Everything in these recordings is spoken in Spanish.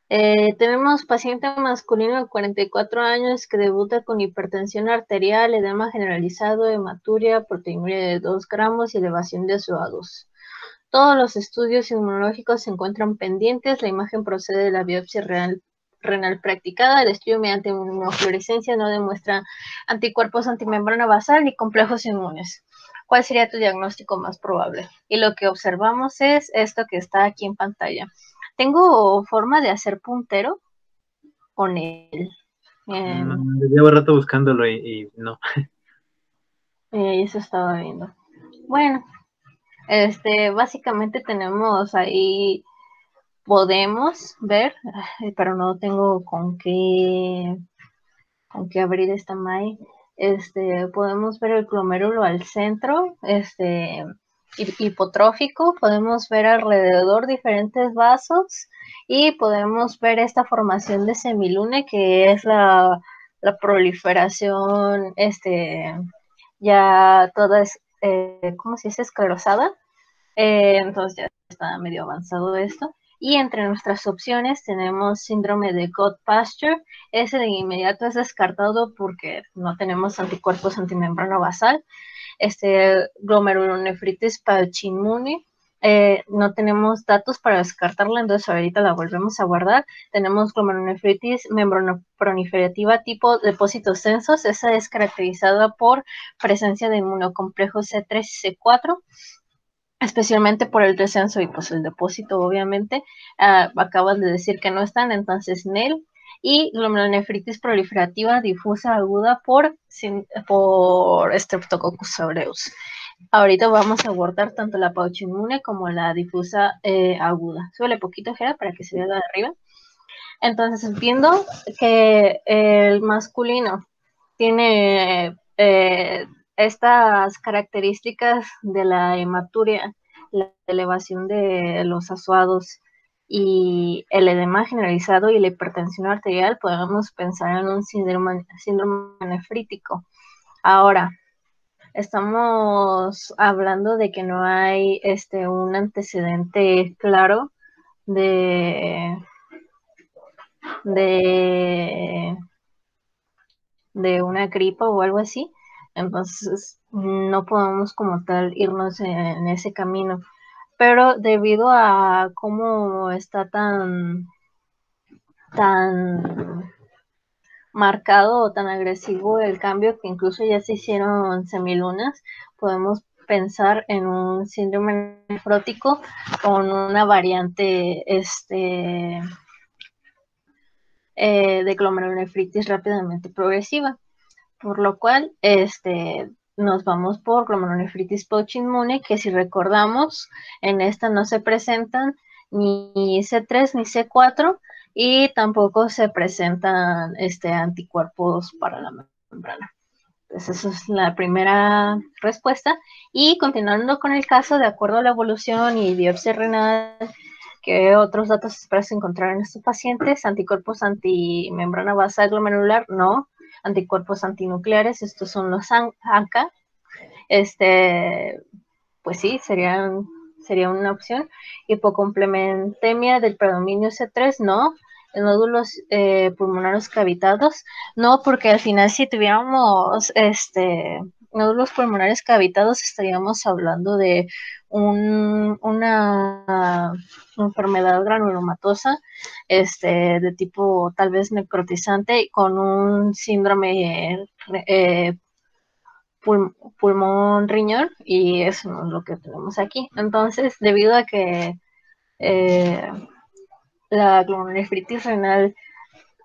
Tenemos paciente masculino de 44 años que debuta con hipertensión arterial, edema generalizado, hematuria, proteinuria de 2 gramos y elevación de SOA2. Todos los estudios inmunológicos se encuentran pendientes. La imagen procede de la biopsia renal practicada. El estudio mediante inmunofluorescencia no demuestra anticuerpos antimembrana basal ni complejos inmunes. ¿Cuál sería tu diagnóstico más probable? Y lo que observamos es esto que está aquí en pantalla. ¿Tengo forma de hacer puntero con él? No, llevo rato buscándolo y no. Eso estaba viendo. Bueno, básicamente tenemos ahí, podemos ver, pero no tengo con qué abrir esta maíz. Podemos ver el glomérulo al centro, hipotrófico, podemos ver alrededor diferentes vasos y podemos ver esta formación de semilune que es la proliferación, ya toda es, ¿cómo se dice? Esclerosada. Entonces ya está medio avanzado esto. Y entre nuestras opciones tenemos síndrome de Goodpasture. Ese de inmediato es descartado porque no tenemos anticuerpos antimembrana basal. Glomerulonefritis Pachyinmune. No tenemos datos para descartarla, entonces ahorita la volvemos a guardar. Tenemos glomerulonefritis membranoproliferativa tipo depósitos densos. Esa es caracterizada por presencia de inmunocomplejos C3 y C4, especialmente por el descenso y pues el depósito, obviamente. Acaban de decir que no están, entonces NEL. Y glomerulonefritis proliferativa difusa aguda por Streptococcus aureus. Ahorita vamos a abordar tanto la pauchinmune como la difusa aguda. Súbele poquito, Jera, para que se vea de arriba. Entonces, viendo que el masculino tiene estas características de la hematuria, la elevación de los azuados y el edema generalizado y la hipertensión arterial, podemos pensar en un síndrome nefrítico. Ahora, estamos hablando de que no hay un antecedente claro de, de de una gripa o algo así, entonces no podemos como tal irnos en ese camino. Pero debido a cómo está tan marcado o tan agresivo el cambio que incluso ya se hicieron semilunas, podemos pensar en un síndrome nefrótico con una variante de glomerulonefritis rápidamente progresiva, por lo cual nos vamos por glomerulonefritis pouchinmune, que si recordamos, en esta no se presentan ni C3 ni C4 y tampoco se presentan anticuerpos para la membrana. Entonces, esa es la primera respuesta. Y continuando con el caso, de acuerdo a la evolución y biopsia renal, ¿qué otros datos esperas encontrar en estos pacientes? Anticuerpos antimembrana basal glomerular, no. Anticuerpos antinucleares, estos son los ANCA. Pues sí, sería una opción. Hipocomplementemia del predominio C3, no. Nódulos pulmonares cavitados, no, porque al final si tuviéramos nódulos pulmonares cavitados estaríamos hablando de una enfermedad granulomatosa de tipo tal vez necrotizante con un síndrome pulmón riñón, y eso no es lo que tenemos aquí. Entonces, debido a que eh, la glomerulonefritis renal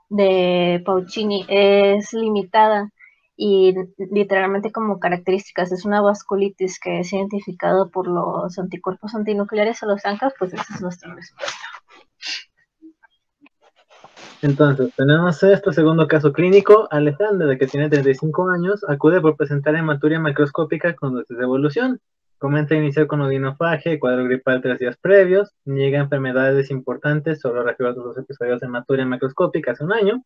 de Paucini es limitada y literalmente como características es una vasculitis que es identificada por los anticuerpos antinucleares o los ANCAs, pues esa es nuestra respuesta. Entonces, tenemos este segundo caso clínico. Alejandra, de que tiene 35 años, acude por presentar hematuria macroscópica con dosis de evolución. Comenta iniciar con odinofagia y cuadro gripal 3 días previos. Niega enfermedades importantes, solo refiere los episodios de hematuria macroscópica hace un año.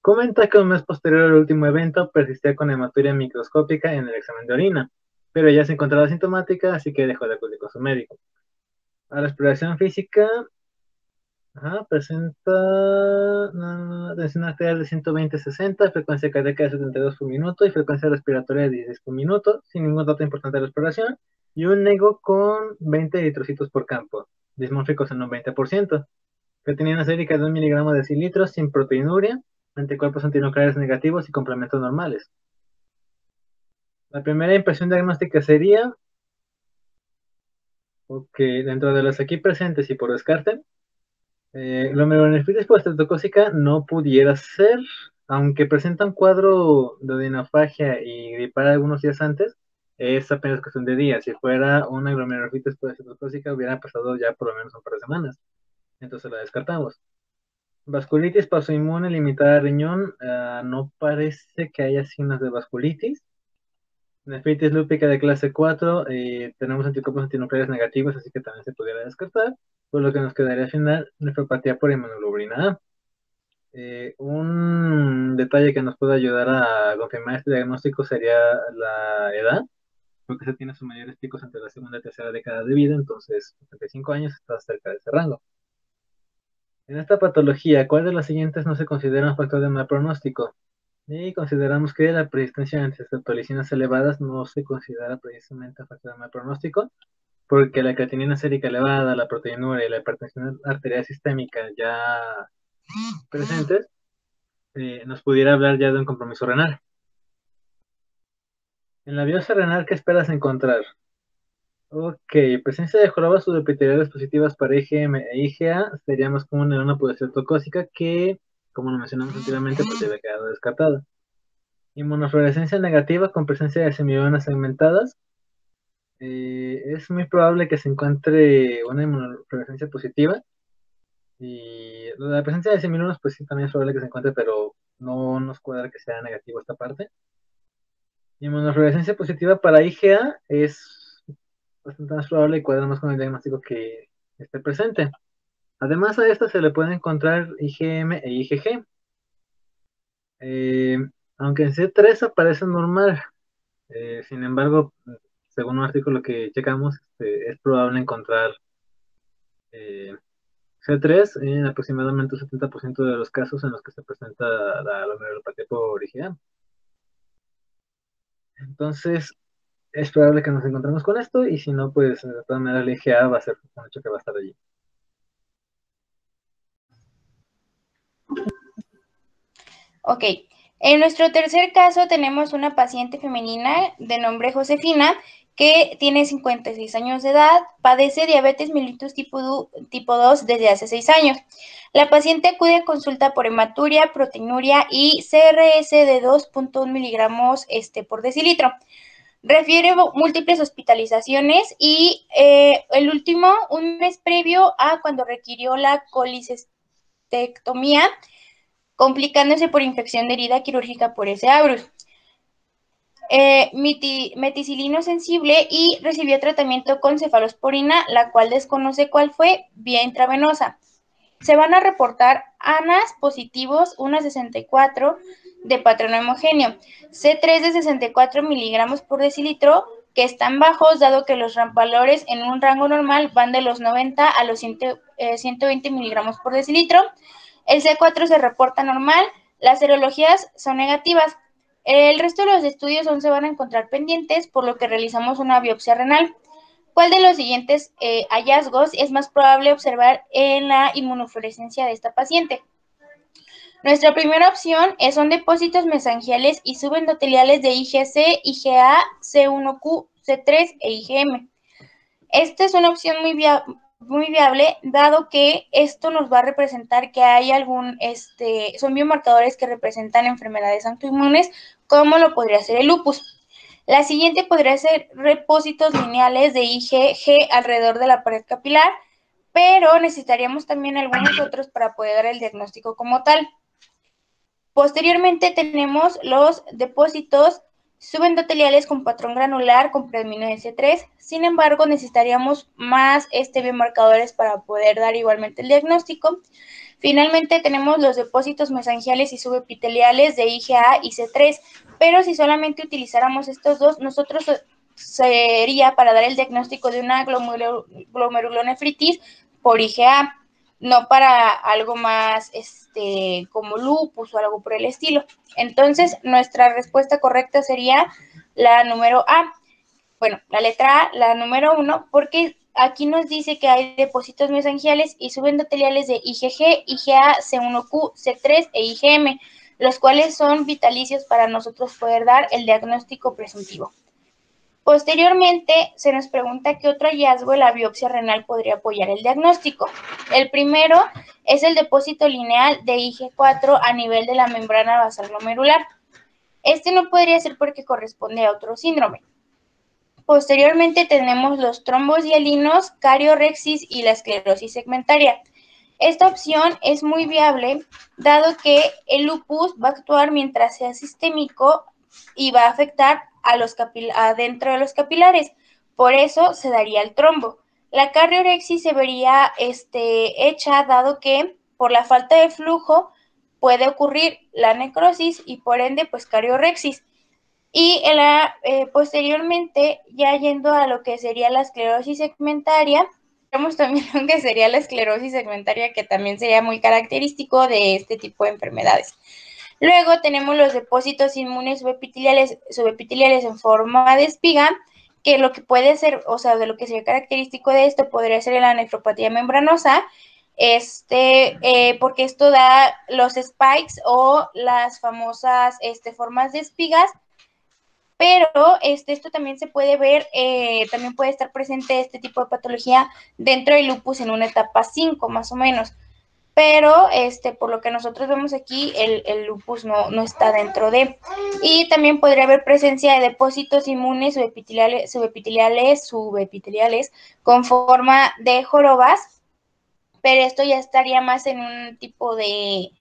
Comenta que un mes posterior al último evento persistía con hematuria microscópica en el examen de orina, pero ya se encontraba sintomática, así que dejó de acudir con su médico. A la exploración física, Presenta tensión arterial de 120-60, frecuencia cardíaca de 72 por minuto y frecuencia respiratoria de 16 por minuto, sin ningún dato importante de respiración, y un nego con 20 eritrocitos por campo, dismórficos en un 20%, que tenía una sérica de 1 miligramo de decilitro, sin proteinuria, anticuerpos antinucleares negativos y complementos normales. La primera impresión diagnóstica sería, dentro de las aquí presentes y por descarte, glomerulonefritis postestreptocócica no pudiera ser, aunque presenta un cuadro de odinofagia y gripal algunos días antes, es apenas cuestión de días. Si fuera una glomerulonefritis postestreptocócica hubiera pasado ya por lo menos un par de semanas, entonces la descartamos. Vasculitis pasoinmune limitada a riñón, no parece que haya signos de vasculitis. Nefritis lúpica de clase 4, tenemos anticuerpos antinucleares negativos, así que también se pudiera descartar, por lo que nos quedaría al final nefropatía por inmunoglobulina A. Un detalle que nos puede ayudar a confirmar este diagnóstico sería la edad, porque se tiene sus mayores picos entre la segunda y tercera década de vida, entonces 35 años está cerca de ese rango. En esta patología, ¿cuál de las siguientes no se considera un factor de mal pronóstico? Y consideramos que la persistencia de antiacetolicinas elevadas no se considera precisamente un factor de mal pronóstico, porque la creatinina sérica elevada, la proteinuria y la hipertensión arterial sistémica ya presentes, nos pudiera hablar ya de un compromiso renal. En la biopsia renal, ¿qué esperas encontrar? Presencia de jorobas subepiteliales positivas para IgM e IgA sería más común en una población tocósica que, como lo mencionamos anteriormente, pues debe quedar descartada. Inmunofluorescencia negativa con presencia de semionas segmentadas. Es muy probable que se encuentre una inmunofluorescencia positiva. Y la presencia de semionas, pues sí, también es probable que se encuentre, pero no nos cuadra que sea negativo esta parte. Inmunofluorescencia positiva para IgA es bastante más probable y cuadra más con el diagnóstico que esté presente. Además a esta se le puede encontrar IgM e IgG. Aunque en C3 aparece normal, sin embargo, según un artículo que checamos, es probable encontrar C3 en aproximadamente un 70% de los casos en los que se presenta la glomerulopatía por IgA. Entonces, es probable que nos encontremos con esto, y si no, pues de todas maneras la IgA va a ser un hecho que va a estar allí. Ok, en nuestro tercer caso tenemos una paciente femenina de nombre Josefina que tiene 56 años de edad, padece diabetes mellitus tipo 2 desde hace 6 años. La paciente acude a consulta por hematuria, proteinuria y CRS de 2.1 miligramos por decilitro. Refiere múltiples hospitalizaciones y el último, un mes previo a cuando requirió la colicistectomía, complicándose por infección de herida quirúrgica por S. aureus. Meticilino sensible y recibió tratamiento con cefalosporina, la cual desconoce cuál fue, vía intravenosa. Se van a reportar ANAS positivos, 1,64 de patrón homogéneo, C3 de 64 miligramos por decilitro, que están bajos, dado que los valores en un rango normal van de los 90 a los 120 miligramos por decilitro. El C4 se reporta normal, las serologías son negativas. El resto de los estudios aún se van a encontrar pendientes, por lo que realizamos una biopsia renal. ¿Cuál de los siguientes hallazgos es más probable observar en la inmunofluorescencia de esta paciente? Nuestra primera opción son depósitos mesangiales y subendoteliales de IgC, IgA, C1q, C3 e IgM. Esta es una opción muy viable, dado que esto nos va a representar que hay son biomarcadores que representan enfermedades autoinmunes, como lo podría ser el lupus. La siguiente podría ser repósitos lineales de IgG alrededor de la pared capilar, pero necesitaríamos también algunos otros para poder dar el diagnóstico como tal. Posteriormente tenemos los depósitos subendoteliales con patrón granular con predominio de C3. Sin embargo, necesitaríamos más biomarcadores para poder dar igualmente el diagnóstico. Finalmente tenemos los depósitos mesangiales y subepiteliales de IgA y C3, pero si solamente utilizáramos estos dos, nosotros sería para dar el diagnóstico de una glomerulonefritis por IgA. no para algo más como lupus o algo por el estilo. Entonces, nuestra respuesta correcta sería la número A. Bueno, la letra A, la número 1, porque aquí nos dice que hay depósitos mesangiales y subendoteliales de IgG, IgA, C1q, C3 e IgM, los cuales son vitalicios para nosotros poder dar el diagnóstico presuntivo. Posteriormente, se nos pregunta qué otro hallazgo de la biopsia renal podría apoyar el diagnóstico. El primero es el depósito lineal de Ig4 a nivel de la membrana basal glomerular. Este no podría ser porque corresponde a otro síndrome. Posteriormente tenemos los trombos hialinos, cariorexis y la esclerosis segmentaria. Esta opción es muy viable, dado que el lupus va a actuar mientras sea sistémico y va a afectar adentro de los capilares. Por eso se daría el trombo. La cariorexis se vería hecha, dado que por la falta de flujo puede ocurrir la necrosis y por ende, pues cariorexis. Y posteriormente, ya yendo a lo que sería la esclerosis segmentaria, tenemos también lo que sería la esclerosis segmentaria, que también sería muy característico de este tipo de enfermedades. Luego tenemos los depósitos inmunes subepiteliales en forma de espiga, que lo que puede ser, o sea, de lo que sería característico de esto podría ser la nefropatía membranosa, porque esto da los spikes o las famosas formas de espigas. Pero esto también se puede ver, también puede estar presente este tipo de patología dentro del lupus en una etapa 5 más o menos. Pero por lo que nosotros vemos aquí, el lupus no está dentro de. Y también podría haber presencia de depósitos inmunes subepiteliales con forma de jorobas, pero esto ya estaría más en un tipo de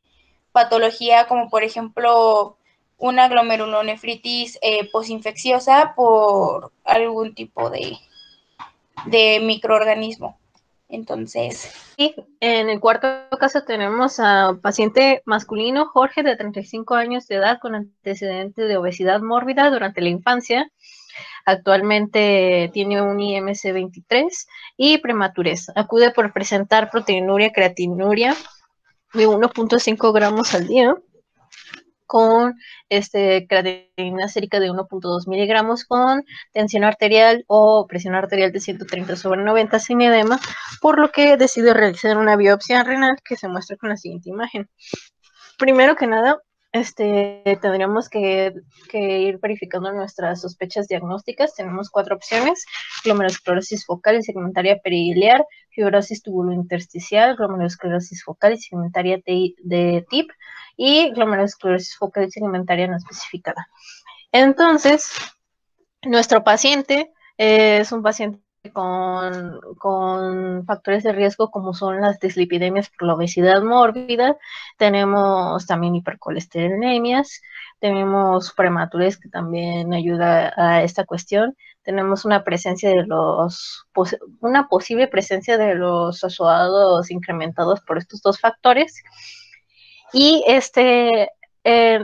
patología como por ejemplo una glomerulonefritis posinfecciosa por algún tipo de microorganismo. Entonces, y en el cuarto caso tenemos a paciente masculino, Jorge, de 35 años de edad, con antecedentes de obesidad mórbida durante la infancia. Actualmente tiene un IMC 23 y prematurez. Acude por presentar proteinuria, creatinuria de 1.5 gramos al día, con creatinina sérica de 1.2 miligramos, con tensión arterial o presión arterial de 130/90 sin edema, por lo que decide realizar una biopsia renal que se muestra con la siguiente imagen. Primero que nada, tendríamos que ir verificando nuestras sospechas diagnósticas. Tenemos 4 opciones: glomerulosclerosis focal y segmentaria periliar, fibrosis tubulointersticial, glomerulosclerosis focal y segmentaria de TIP, y glomerulosclerosis focal y segmentaria no especificada. Entonces, nuestro paciente es un paciente con factores de riesgo como son las dislipidemias por la obesidad mórbida, tenemos también hipercolesterolemias, tenemos prematurez que también ayuda a esta cuestión, tenemos una presencia de una posible presencia de los azoados incrementados por estos dos factores, y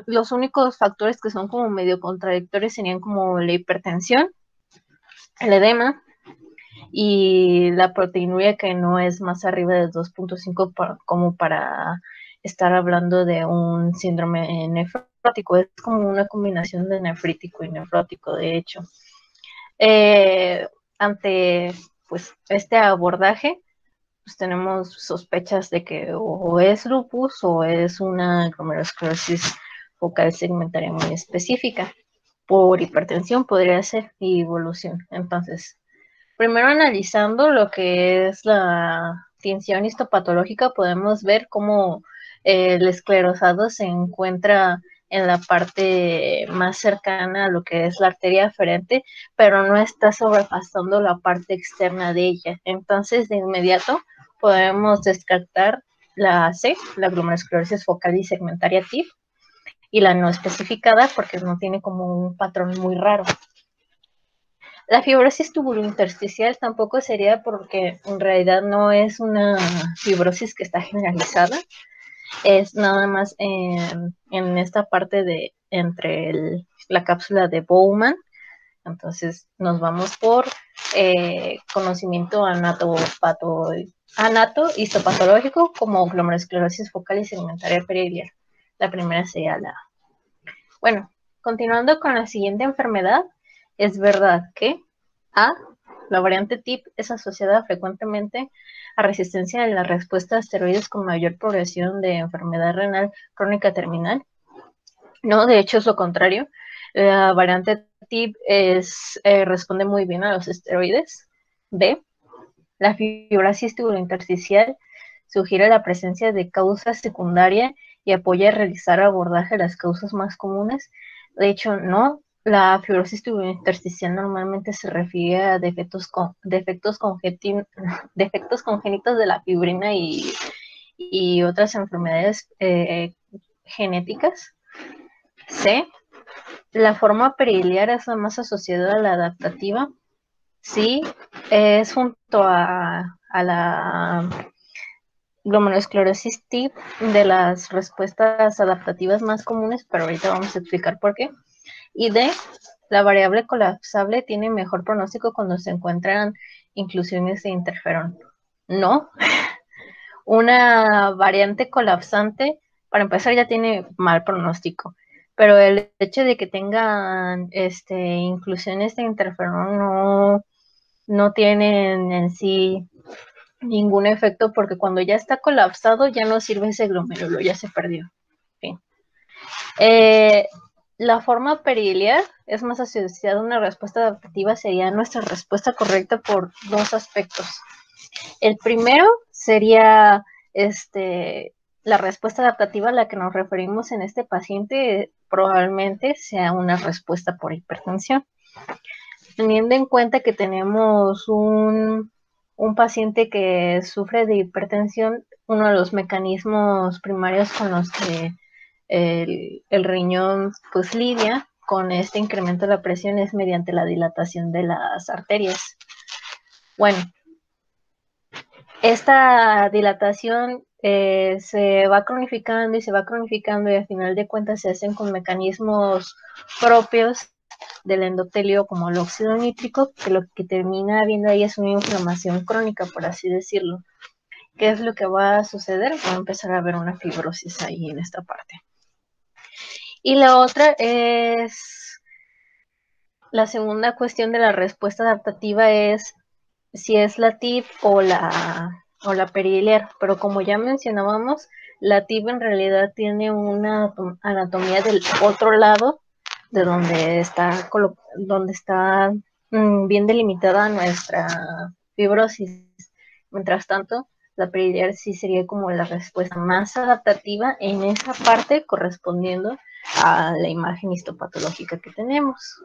los únicos factores que son como medio contradictorios serían como la hipertensión, el edema y la proteinuria, que no es más arriba de 2.5 como para estar hablando de un síndrome nefrótico. Es como una combinación de nefrítico y nefrótico, de hecho. Ante pues este abordaje, pues tenemos sospechas de que o es lupus o es una glomerulosclerosis focal segmentaria muy específica. Por hipertensión podría ser, y evolución. Entonces, primero analizando lo que es la tinción histopatológica, podemos ver cómo el esclerosado se encuentra en la parte más cercana a lo que es la arteria aferente, pero no está sobrepasando la parte externa de ella. Entonces, de inmediato podemos descartar la C, la glomerulosclerosis focal y segmentaria TIP, y la no especificada porque no tiene como un patrón muy raro. La fibrosis tubulointersticial tampoco sería, porque en realidad no es una fibrosis que está generalizada, es nada más en esta parte de entre la cápsula de Bowman. Entonces nos vamos por conocimiento histopatológico como glomerulosclerosis focal y segmentaria periliar. La primera sería la A. Bueno, continuando con la siguiente enfermedad, es verdad que A, la variante TIP es asociada frecuentemente a resistencia en la respuesta a esteroides con mayor progresión de enfermedad renal crónica terminal. No, de hecho es lo contrario. La variante TIP responde muy bien a los esteroides. B, la fibrosis tubulointersticial sugiere la presencia de causa secundaria y apoya a realizar abordaje de las causas más comunes. De hecho, no. La fibrosis tubulointersticial normalmente se refiere a defectos congénitos de la fibrina y otras enfermedades genéticas. C. La forma periliar es la más asociada a la adaptativa. Sí, es junto a la glomerulosclerosis TIP de las respuestas adaptativas más comunes, pero ahorita vamos a explicar por qué. Y D, la variable colapsable tiene mejor pronóstico cuando se encuentran inclusiones de interferón. No, una variante colapsante, para empezar, ya tiene mal pronóstico, pero el hecho de que tengan inclusiones de interferón no tienen en sí ningún efecto, porque cuando ya está colapsado ya no sirve ese glomérulo, ya se perdió. Fin. La forma periliar es más asociada a una respuesta adaptativa, sería nuestra respuesta correcta por dos aspectos. El primero sería la respuesta adaptativa a la que nos referimos en este paciente, probablemente sea una respuesta por hipertensión. Teniendo en cuenta que tenemos un paciente que sufre de hipertensión, uno de los mecanismos primarios con los que el riñón pues lidia con este incremento de la presión es mediante la dilatación de las arterias. Bueno, esta dilatación se va cronificando y al final de cuentas se hacen con mecanismos propios del endotelio como el óxido nítrico, que lo que termina habiendo ahí es una inflamación crónica, por así decirlo. ¿Qué es lo que va a suceder? Va a empezar a haber una fibrosis ahí en esta parte. Y la otra es, la segunda cuestión de la respuesta adaptativa es si es la TIP o la periliar, pero como ya mencionábamos, la TIP en realidad tiene una anatomía del otro lado de donde está bien delimitada nuestra fibrosis. Mientras tanto, la periliar sí sería como la respuesta más adaptativa en esa parte correspondiendo a la imagen histopatológica que tenemos.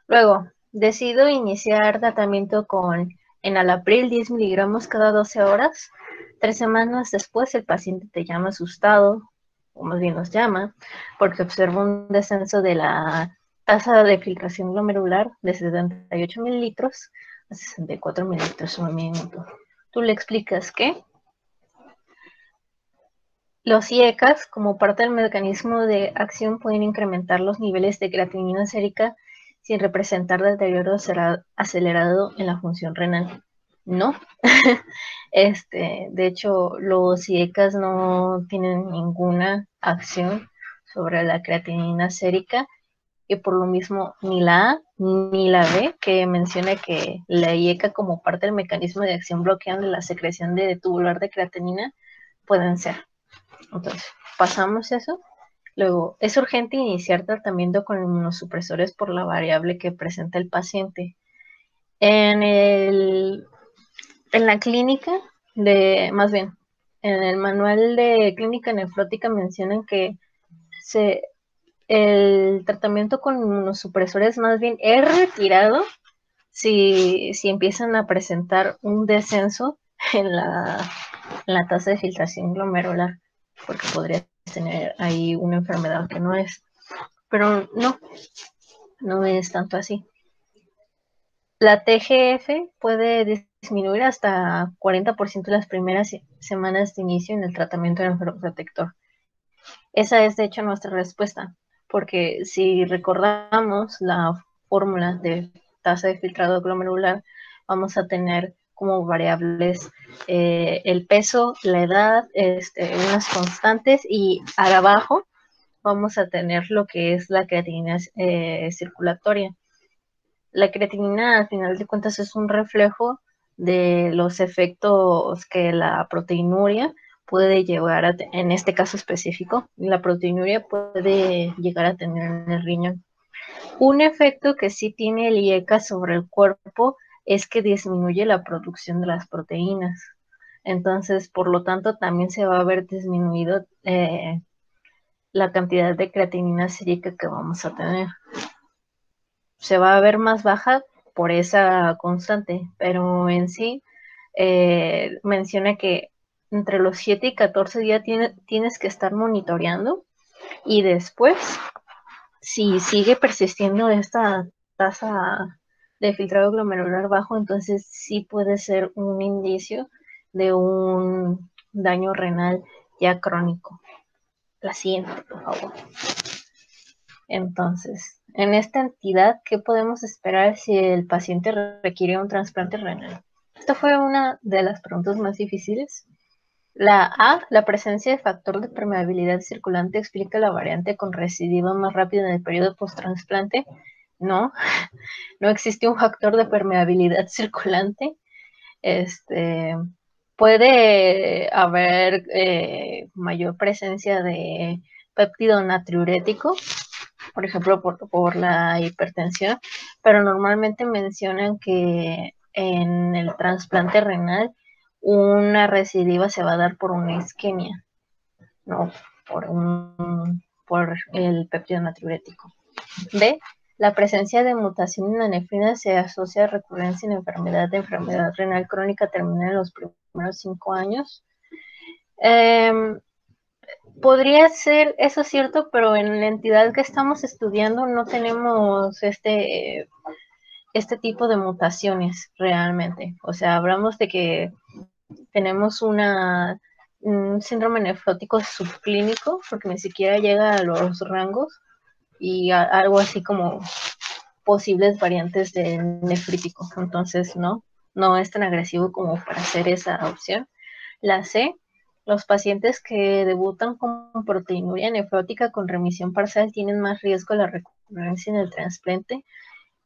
Luego, decido iniciar tratamiento con enalapril 10 miligramos cada 12 horas. 3 semanas después el paciente te llama asustado, o más bien nos llama, porque observa un descenso de la tasa de filtración glomerular de 78 mililitros a 64 mililitros por minuto. Tú le explicas que los IECAS, como parte del mecanismo de acción, pueden incrementar los niveles de creatinina sérica sin representar deterioro acelerado en la función renal. No. De hecho, los IECAS no tienen ninguna acción sobre la creatinina sérica y por lo mismo ni la A ni la B, que menciona que la IECA como parte del mecanismo de acción bloquean la secreción de tubular de creatinina, pueden ser. Entonces, pasamos eso. Luego, es urgente iniciar tratamiento con inmunosupresores por la variable que presenta el paciente. En la clínica, más bien, en el manual de clínica nefrótica mencionan que el tratamiento con inmunosupresores más bien es retirado si empiezan a presentar un descenso en la tasa de filtración glomerular, porque podría tener ahí una enfermedad que no es. Pero no es tanto así. La TGF puede disminuir hasta 40% las primeras semanas de inicio en el tratamiento del enfermoprotector. Esa es, de hecho, nuestra respuesta, porque si recordamos la fórmula de tasa de filtrado glomerular, vamos a tener como variables el peso, la edad, unas constantes, y abajo vamos a tener lo que es la creatinina circulatoria. La creatinina, al final de cuentas, es un reflejo de los efectos que la proteinuria puede llegar a, en este caso específico, la proteinuria puede llegar a tener en el riñón. Un efecto que sí tiene el IECA sobre el cuerpo es que disminuye la producción de las proteínas. Entonces, por lo tanto, también se va a ver disminuido la cantidad de creatinina sérica que vamos a tener. Se va a ver más baja por esa constante, pero en sí menciona que entre los 7 y 14 días tienes que estar monitoreando, y después, si sigue persistiendo esta tasa de filtrado glomerular bajo, entonces sí puede ser un indicio de un daño renal ya crónico. La siguiente, por favor. Entonces, en esta entidad, ¿qué podemos esperar si el paciente requiere un trasplante renal? Esta fue una de las preguntas más difíciles. La presencia de factor de permeabilidad circulante explica la variante con recidiva más rápida en el periodo post-trasplante. No, no existe un factor de permeabilidad circulante. Puede haber mayor presencia de péptido natriurético, por ejemplo, por la hipertensión, pero normalmente mencionan que en el trasplante renal una recidiva se va a dar por una isquemia, no por el péptido natriurético. B. La presencia de mutación en la nefrina se asocia a recurrencia en enfermedad renal crónica terminal en los primeros 5 años. Podría ser eso cierto, pero en la entidad que estamos estudiando no tenemos este tipo de mutaciones realmente. O sea, hablamos de que tenemos un síndrome nefrótico subclínico, porque ni siquiera llega a los rangos, y algo así como posibles variantes del nefrítico. Entonces, no es tan agresivo como para hacer esa opción. La C. Los pacientes que debutan con proteinuria nefrótica con remisión parcial tienen más riesgo de la recurrencia en el trasplante.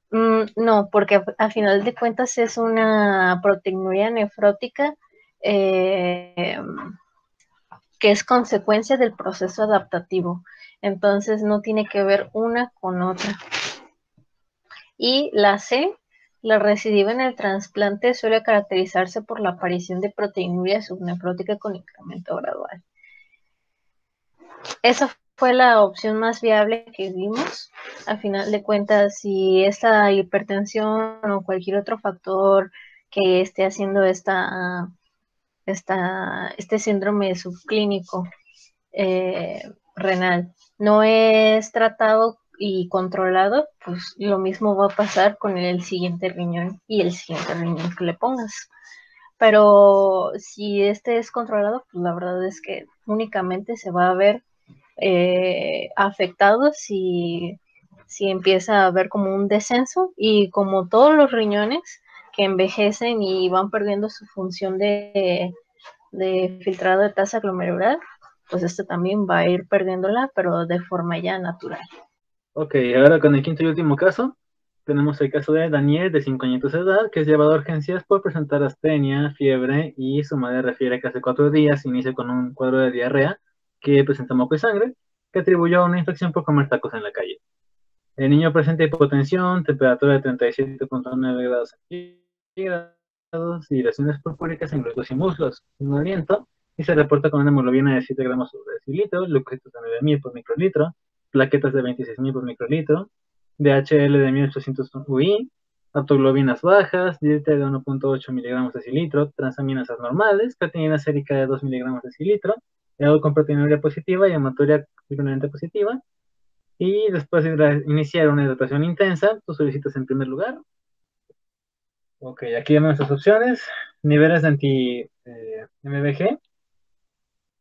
No, porque a final de cuentas es una proteinuria nefrótica que es consecuencia del proceso adaptativo. Entonces no tiene que ver una con otra. Y la C. La recidiva en el trasplante suele caracterizarse por la aparición de proteinuria subnefrótica con incremento gradual. Esa fue la opción más viable que vimos. A final de cuentas, si esta hipertensión o cualquier otro factor que esté haciendo este síndrome subclínico renal no es tratado y controlado, pues lo mismo va a pasar con el siguiente riñón y el siguiente riñón que le pongas. Pero si este es controlado, pues la verdad es que únicamente se va a ver afectado si empieza a haber como un descenso, y como todos los riñones que envejecen y van perdiendo su función de filtrado de tasa glomerular, pues esto también va a ir perdiéndola, pero de forma ya natural. Ok, ahora con el quinto y último caso, tenemos el caso de Daniel, de 5 añitos de edad, que es llevado a urgencias por presentar astenia, fiebre, y su madre refiere que hace 4 días inicia con un cuadro de diarrea que presenta moco y sangre, que atribuyó a una infección por comer tacos en la calle. El niño presenta hipotensión, temperatura de 37.9 grados centígrados y lesiones purpúricas en glúteos y muslos, sin aliento, y se reporta con una hemoglobina de 7 gramos sobre decilitro, leucocitos de 9.000 por microlitro, plaquetas de 26.000 por microlitro, DHL de 1.800 UI, aptoglobinas bajas, dieta de 1.8 miligramos decilitro, transaminasas normales, creatinina sérica de 2 miligramos decilitro, algo con proteinuria positiva y hematuria equivalente positiva. Y después de iniciar una hidratación intensa, tú solicitas en primer lugar. Ok, aquí vemos nuestras opciones. Niveles de anti-MBG.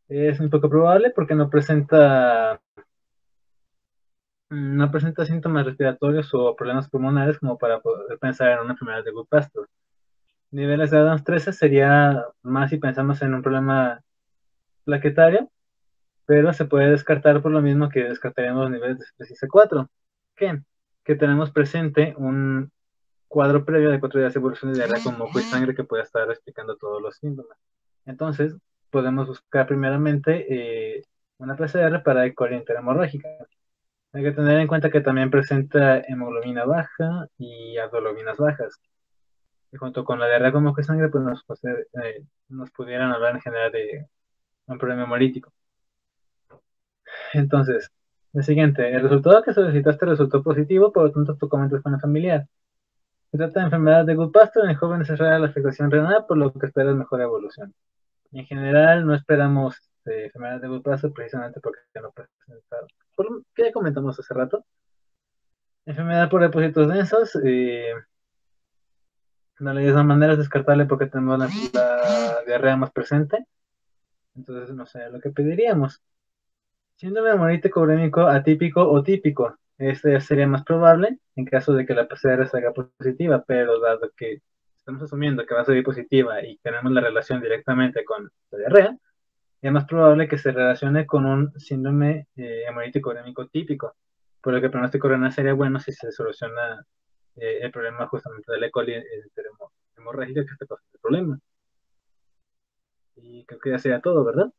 Es un poco probable porque no presenta síntomas respiratorios o problemas pulmonares como para poder pensar en una enfermedad de Goodpasture. Niveles de Adams 13 sería más si pensamos en un problema plaquetario, pero se puede descartar por lo mismo que descartaríamos los niveles de estrés c 4 que tenemos presente un cuadro previo de 4 días de evolución de diarrea con moco y sangre que puede estar explicando todos los síntomas. Entonces, podemos buscar primeramente una PCR para ecoorientar hemorrágica. Hay que tener en cuenta que también presenta hemoglobina baja y adologinas bajas. Y junto con la diarrea con moco y sangre, pues nos pudieran hablar en general de un problema hemolítico. Entonces, el siguiente, el resultado que solicitaste resultó positivo, por lo tanto tú comentas con el familiar. Se trata de enfermedad de Goodpasture, en jóvenes es rara la afectación renal, por lo que esperas mejor evolución. Y en general no esperamos enfermedad de Goodpasture precisamente porque no presentaron. Por lo que ya comentamos hace rato. Enfermedad por depósitos densos, no le misma manera es descartable porque tenemos la diarrea más presente. Entonces no sé lo que pediríamos. Síndrome hemolítico urémico atípico o típico. Este sería más probable en caso de que la PCR salga positiva, pero dado que estamos asumiendo que va a salir positiva y tenemos la relación directamente con la diarrea, es más probable que se relacione con un síndrome hemolítico urémico típico, por lo que el pronóstico renal sería bueno si se soluciona el problema justamente de la E. coli hemorrágica que está causando el problema. Y creo que ya sería todo, ¿verdad?